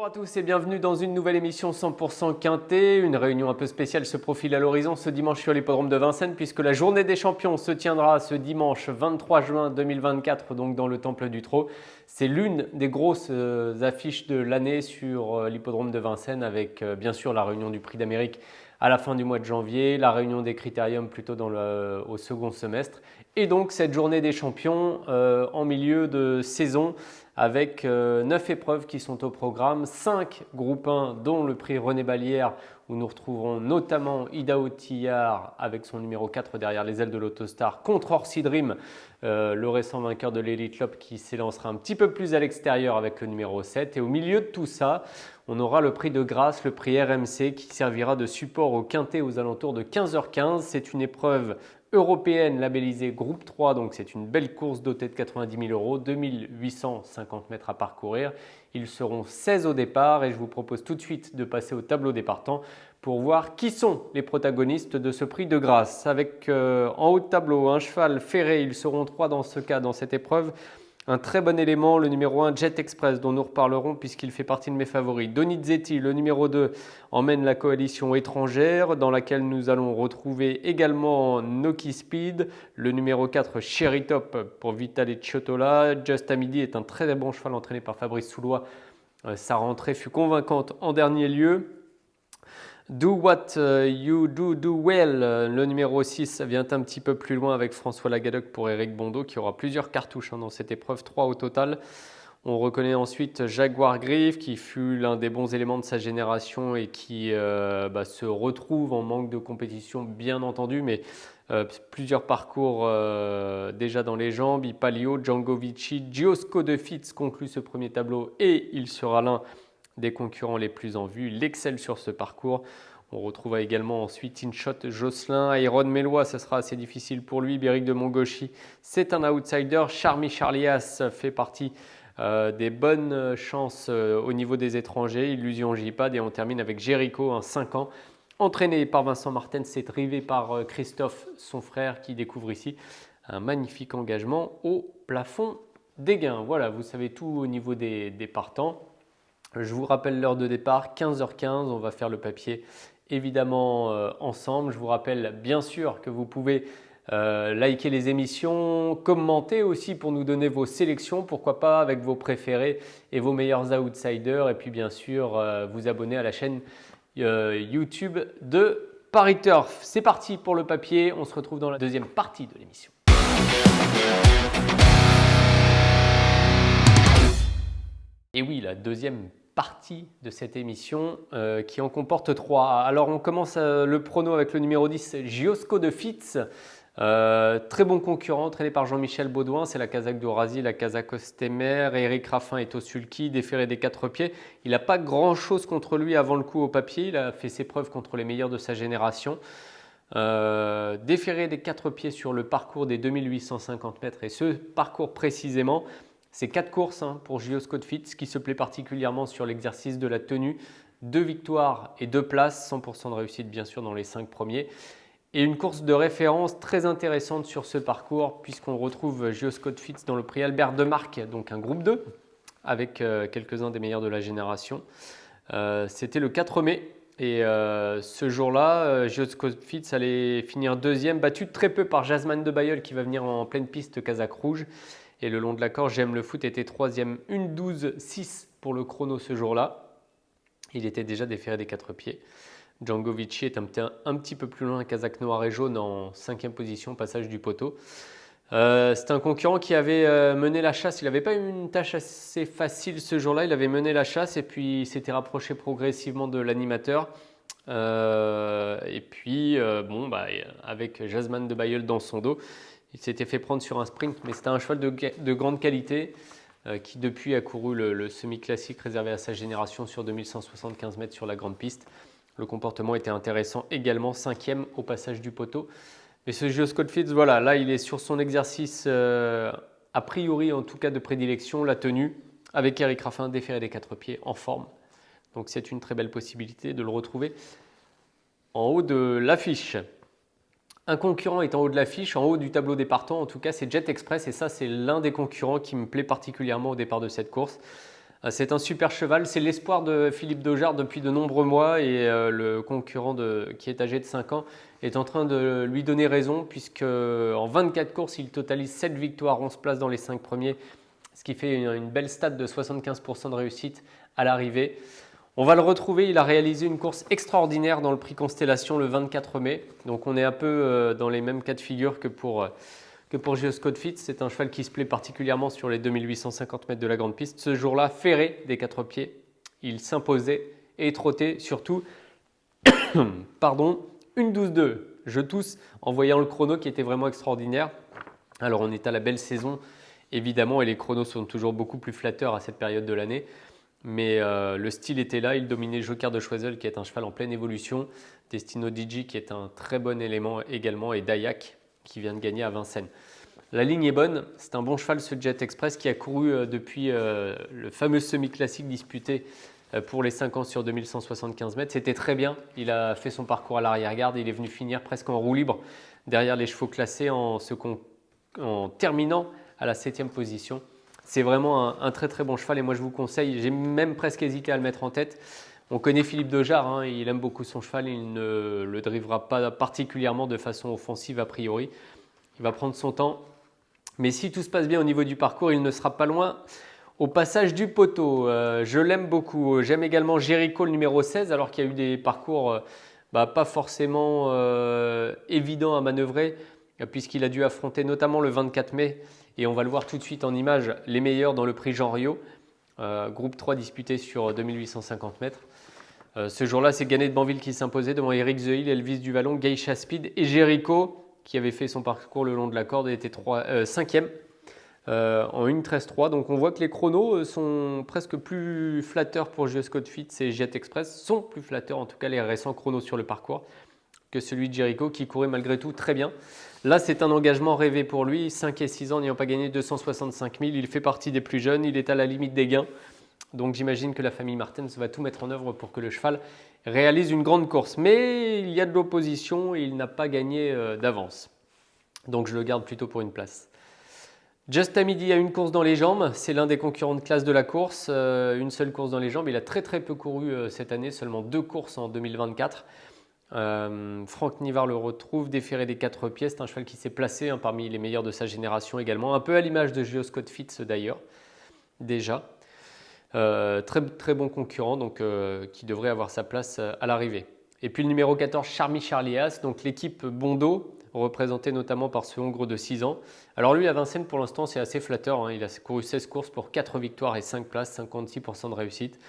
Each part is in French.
Bonjour à tous et bienvenue dans une nouvelle émission 100% Quintet. Une réunion un peu spéciale se profile à l'horizon ce dimanche sur l'hippodrome de Vincennes puisque la journée des champions se tiendra ce dimanche 23 juin 2024 donc dans le Temple du Trot. C'est l'une des grosses affiches de l'année sur l'hippodrome de Vincennes avec bien sûr la réunion du Prix d'Amérique à la fin du mois de janvier, la réunion des critériums plutôt au second semestre et donc cette journée des champions en milieu de saison avec 9 épreuves qui sont au programme, 5 groupes 1 dont le prix René Ballière où nous retrouverons notamment Idaho Tillard avec son numéro 4 derrière les ailes de l'Autostar contre Orsi Dream, le récent vainqueur de l'Elite Lopp qui s'élancera un petit peu plus à l'extérieur avec le numéro 7 et au milieu de tout ça on aura le prix de grâce, le prix RMC qui servira de support au quintet aux alentours de 15h15. C'est une épreuve européenne labellisée groupe 3, donc c'est une belle course dotée de 90 000 €, 2850 mètres à parcourir. Ils seront 16 au départ et je vous propose tout de suite de passer au tableau des partants pour voir qui sont les protagonistes de ce prix de grâce. Avec en haut de tableau un cheval ferré, ils seront 3 dans ce cas, dans cette épreuve. Un très bon élément, le numéro 1 Jet Express dont nous reparlerons puisqu'il fait partie de mes favoris. Donizetti, le numéro 2, emmène la coalition étrangère dans laquelle nous allons retrouver également Noki Speed. Le numéro 4 Cherry Top pour Vitale Ciotola. Just à midi est un très bon cheval entraîné par Fabrice Soulois. Sa rentrée fut convaincante en dernier lieu. Do What You Do Well, le numéro 6 vient un petit peu plus loin avec François Lagadec pour Éric Bondeau qui aura plusieurs cartouches dans cette épreuve, 3 au total. On reconnaît ensuite Jaguar Griff qui fut l'un des bons éléments de sa génération et qui se retrouve en manque de compétition bien entendu, mais plusieurs parcours déjà dans les jambes. Ipalio, Django Vici, Giosco de Fitz conclut ce premier tableau et il sera l'un des concurrents les plus en vue. Il excelle sur ce parcours. On retrouve également ensuite InShot Jocelyn, Iron Mélois, ça sera assez difficile pour lui. Béric de Montgauchy, c'est un outsider. Charmy Charlias fait partie des bonnes chances au niveau des étrangers. Illusion J-Pad et on termine avec Jericho, un 5 ans, entraîné par Vincent Martens, c'est drivé par Christophe, son frère, qui découvre ici un magnifique engagement au plafond des gains. Voilà, vous savez tout au niveau des partants. Je vous rappelle l'heure de départ, 15h15, on va faire le papier évidemment ensemble. Je vous rappelle bien sûr que vous pouvez liker les émissions, commenter aussi pour nous donner vos sélections, pourquoi pas avec vos préférés et vos meilleurs outsiders. Et puis bien sûr, vous abonner à la chaîne YouTube de Paris Turf. C'est parti pour le papier, on se retrouve dans la deuxième partie de l'émission. Et oui, la deuxième partie de cette émission qui en comporte 3. Alors on commence le prono avec le numéro 10, Giosco de Fitz. Très bon concurrent, entraîné par Jean-Michel Baudouin, c'est la Kazakh d'Orazi, la Kazakh Ostemer, Eric Raffin est au sulky, déféré des 4 pieds. Il n'a pas grand chose contre lui avant le coup au papier, il a fait ses preuves contre les meilleurs de sa génération. Déféré des 4 pieds sur le parcours des 2850 mètres et ce parcours précisément. C'est 4 courses pour Giosco de Fitz qui se plaît particulièrement sur l'exercice de la tenue. 2 victoires et 2 places, 100% de réussite bien sûr dans les 5 premiers. Et une course de référence très intéressante sur ce parcours puisqu'on retrouve Giosco de Fitz dans le prix Albert de Marque, donc un groupe 2 avec quelques-uns des meilleurs de la génération. C'était le 4 mai et ce jour-là, Giosco de Fitz allait finir deuxième, battu très peu par Jasmine de Bayeul qui va venir en pleine piste Kazakh rouge. Et le long de la corde, J'aime le foot était troisième, 1:12:6 pour le chrono ce jour-là. Il était déjà déféré des 4 pieds. Django Vici est un petit peu plus loin, Kazakh noir et jaune en 5e position, passage du poteau. C'est un concurrent qui avait mené la chasse. Il n'avait pas eu une tâche assez facile ce jour-là. Il avait mené la chasse et puis il s'était rapproché progressivement de l'animateur. Avec Jasmine de Bayeul dans son dos, il s'était fait prendre sur un sprint, mais c'était un cheval de grande qualité qui depuis a couru le semi-classique réservé à sa génération sur 2175 mètres sur la grande piste. Le comportement était intéressant également, 5e au passage du poteau. Mais ce Giosco de Fitz, voilà, là il est sur son exercice a priori en tout cas de prédilection, la tenue, avec Eric Raffin déféré des 4 pieds en forme. Donc c'est une très belle possibilité de le retrouver en haut de l'affiche. Un concurrent est en haut de l'affiche, en haut du tableau des partants, en tout cas c'est Jet Express et ça c'est l'un des concurrents qui me plaît particulièrement au départ de cette course. C'est un super cheval, c'est l'espoir de Philippe Daugeard depuis de nombreux mois et le concurrent qui est âgé de 5 ans est en train de lui donner raison puisque en 24 courses, il totalise 7 victoires, 11 places dans les 5 premiers, ce qui fait une belle stat de 75% de réussite à l'arrivée. On va le retrouver, il a réalisé une course extraordinaire dans le prix Constellation le 24 mai, donc on est un peu dans les mêmes cas de figure que pour Geoscout Fit. C'est un cheval qui se plaît particulièrement sur les 2850 mètres de la grande piste. Ce jour-là, ferré des 4 pieds, il s'imposait et trottait surtout une 12-2. Je tousse en voyant le chrono qui était vraiment extraordinaire. Alors on est à la belle saison évidemment et les chronos sont toujours beaucoup plus flatteurs à cette période de l'année. Mais le style était là, il dominait Joker de Choiseul qui est un cheval en pleine évolution, Destino Digi qui est un très bon élément également et Dayak qui vient de gagner à Vincennes. La ligne est bonne, c'est un bon cheval ce Jet Express qui a couru depuis le fameux semi-classique disputé pour les 5 ans sur 2175 mètres. C'était très bien, il a fait son parcours à l'arrière-garde, il est venu finir presque en roue libre derrière les chevaux classés en terminant à la 7e position. C'est vraiment un très très bon cheval et moi je vous conseille, j'ai même presque hésité à le mettre en tête. On connaît Philippe Daugeard, il aime beaucoup son cheval, il ne le drivera pas particulièrement de façon offensive a priori. Il va prendre son temps, mais si tout se passe bien au niveau du parcours, il ne sera pas loin au passage du poteau. Je l'aime beaucoup, j'aime également Jericho le numéro 16 alors qu'il y a eu des parcours pas forcément évidents à manœuvrer puisqu'il a dû affronter notamment le 24 mai. Et on va le voir tout de suite en image, les meilleurs dans le prix Jean Riot, groupe 3 disputé sur 2850 mètres. Ce jour-là, c'est Gannet de Banville qui s'imposait devant Eric Zeuil, Elvis Duvallon, Geisha Speed et Jericho qui avait fait son parcours le long de la corde et était 5e en 1.13.3. Donc on voit que les chronos sont presque plus flatteurs pour Geoscout Fit et Jet Express, sont plus flatteurs en tout cas les récents chronos sur le parcours que celui de Jericho qui courait malgré tout très bien. Là, c'est un engagement rêvé pour lui. 5 et 6 ans n'ayant pas gagné 265 000. Il fait partie des plus jeunes. Il est à la limite des gains. Donc, j'imagine que la famille Martens va tout mettre en œuvre pour que le cheval réalise une grande course. Mais il y a de l'opposition et il n'a pas gagné d'avance. Donc, je le garde plutôt pour une place. Just à midi a une course dans les jambes. C'est l'un des concurrents de classe de la course. Une seule course dans les jambes. Il a très très peu couru cette année. Seulement 2 courses en 2024. Franck Nivard le retrouve, déféré des 4 pieds, c'est un cheval qui s'est placé parmi les meilleurs de sa génération également, un peu à l'image de Geoscout Fit d'ailleurs, déjà. Très, très bon concurrent, donc qui devrait avoir sa place à l'arrivée. Et puis le numéro 14, Charmy Charlias, donc l'équipe Bondo, représentée notamment par ce Hongre de 6 ans. Alors lui à Vincennes pour l'instant c'est assez flatteur, il a couru 16 courses pour 4 victoires et 5 places, 56% de réussite.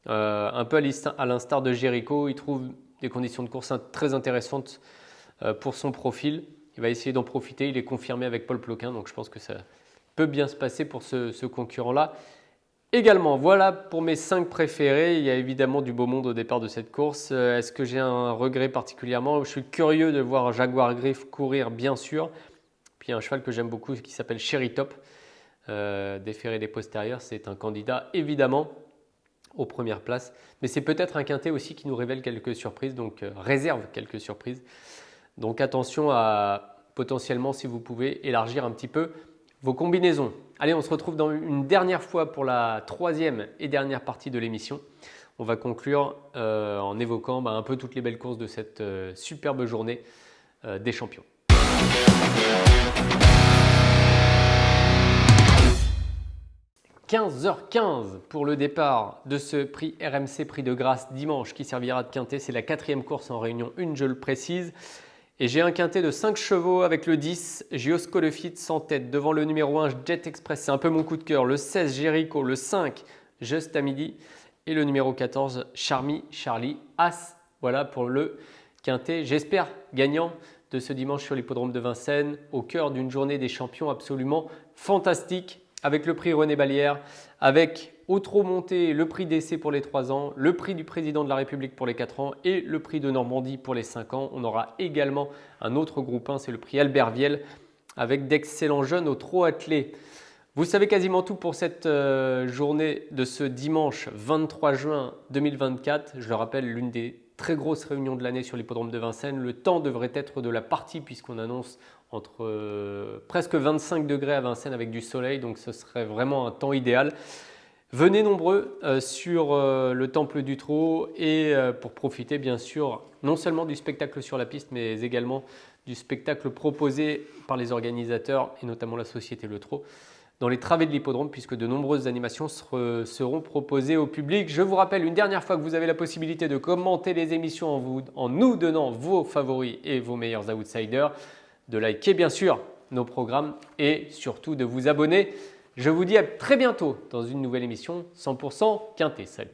Un peu à l'instar de Jericho, il trouve des conditions de course très intéressantes pour son profil. Il va essayer d'en profiter. Il est confirmé avec Paul Ploquin, donc je pense que ça peut bien se passer pour ce concurrent-là. Également, voilà pour mes 5 préférés. Il y a évidemment du beau monde au départ de cette course. Est-ce que j'ai un regret particulièrement? Je suis curieux de voir Jaguar Griff courir, bien sûr. Puis un cheval que j'aime beaucoup qui s'appelle Cherry Top, déféré des postérieurs. C'est un candidat évidemment aux premières places. Mais c'est peut-être un quintet aussi qui nous révèle quelques surprises, donc réserve quelques surprises. Donc attention à potentiellement, si vous pouvez, élargir un petit peu vos combinaisons. Allez, on se retrouve dans une dernière fois pour la 3e et dernière partie de l'émission. On va conclure en évoquant un peu toutes les belles courses de cette superbe journée des champions. 15h15 pour le départ de ce prix RMC Prix de Grâce dimanche qui servira de quintet. C'est la 4e course en réunion 1, je le précise. Et j'ai un quintet de 5 chevaux avec le 10, Geoscout Fit sans tête. Devant le numéro 1, Jet Express, c'est un peu mon coup de cœur. Le 16, Jericho. Le 5, Just à midi. Et le numéro 14, Charmy Charlie As. Voilà pour le quintet, j'espère, gagnant de ce dimanche sur l'hippodrome de Vincennes, au cœur d'une journée des champions absolument fantastique. Avec le prix René Ballière, avec au trot monté le prix d'essai pour les 3 ans, le prix du président de la République pour les 4 ans et le prix de Normandie pour les 5 ans. On aura également un autre groupe 1, c'est le prix Albert Viel, avec d'excellents jeunes au trot attelé. Vous savez quasiment tout pour cette journée de ce dimanche 23 juin 2024. Je le rappelle, l'une des très grosses réunions de l'année sur l'hippodrome de Vincennes. Le temps devrait être de la partie puisqu'on annonce entre presque 25 degrés à Vincennes avec du soleil, donc ce serait vraiment un temps idéal. Venez nombreux sur le Temple du Trot et pour profiter bien sûr non seulement du spectacle sur la piste mais également du spectacle proposé par les organisateurs et notamment la société Le Trot dans les travées de l'hippodrome puisque de nombreuses animations seront proposées au public. Je vous rappelle une dernière fois que vous avez la possibilité de commenter les émissions en nous donnant vos favoris et vos meilleurs outsiders, de liker bien sûr nos programmes et surtout de vous abonner. Je vous dis à très bientôt dans une nouvelle émission 100% Quintet. Salut!